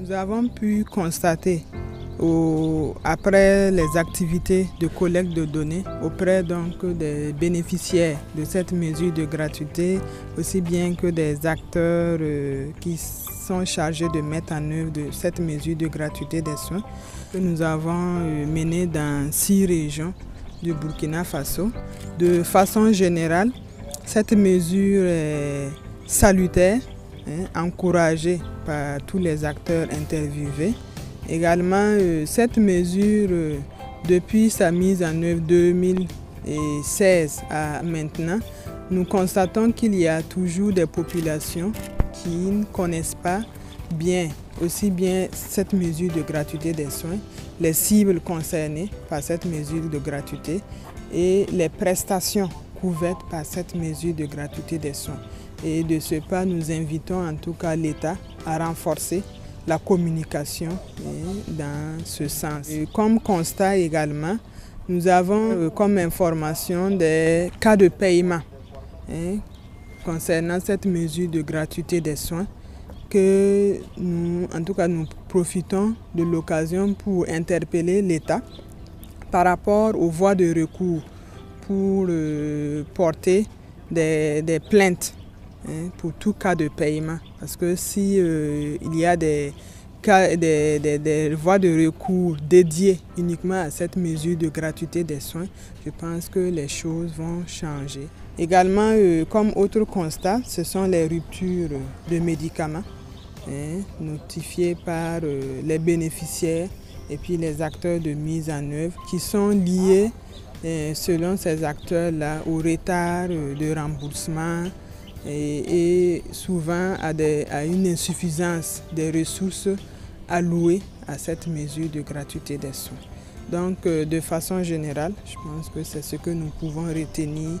Nous avons pu constater, après les activités de collecte de données auprès des bénéficiaires de cette mesure de gratuité, aussi bien que des acteurs qui sont chargés de mettre en œuvre cette mesure de gratuité des soins, que nous avons mené dans 6 régions du Burkina Faso. De façon générale, cette mesure est salutaire, encouragée par tous les acteurs interviewés. Également, cette mesure, depuis sa mise en œuvre 2016 à maintenant, nous constatons qu'il y a toujours des populations qui ne connaissent pas bien, aussi bien cette mesure de gratuité des soins, les cibles concernées par cette mesure de gratuité et les prestations couvertes par cette mesure de gratuité des soins. Et de ce pas, nous invitons en tout cas l'État à renforcer la communication dans ce sens. Et comme constat également, nous avons comme information des cas de paiement concernant cette mesure de gratuité des soins que nous profitons de l'occasion pour interpeller l'État par rapport aux voies de recours pour porter des plaintes pour tout cas de paiement. Parce que si il y a des voies de recours dédiées uniquement à cette mesure de gratuité des soins, je pense que les choses vont changer. Également, comme autre constat, ce sont les ruptures de médicaments notifiées par les bénéficiaires et puis les acteurs de mise en œuvre qui sont liés, selon ces acteurs-là, au retard de remboursement et souvent à une insuffisance des ressources allouées à cette mesure de gratuité des soins. Donc, de façon générale, je pense que c'est ce que nous pouvons retenir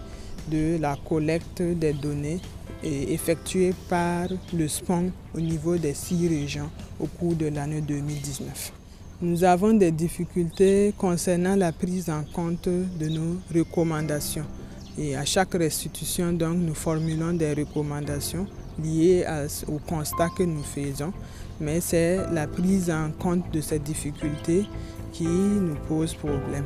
de la collecte des données effectuée par le SPON au niveau des 6 régions au cours de l'année 2019. Nous avons des difficultés concernant la prise en compte de nos recommandations. Et à chaque restitution, donc, nous formulons des recommandations liées au constat que nous faisons. Mais c'est la prise en compte de ces difficultés qui nous pose problème.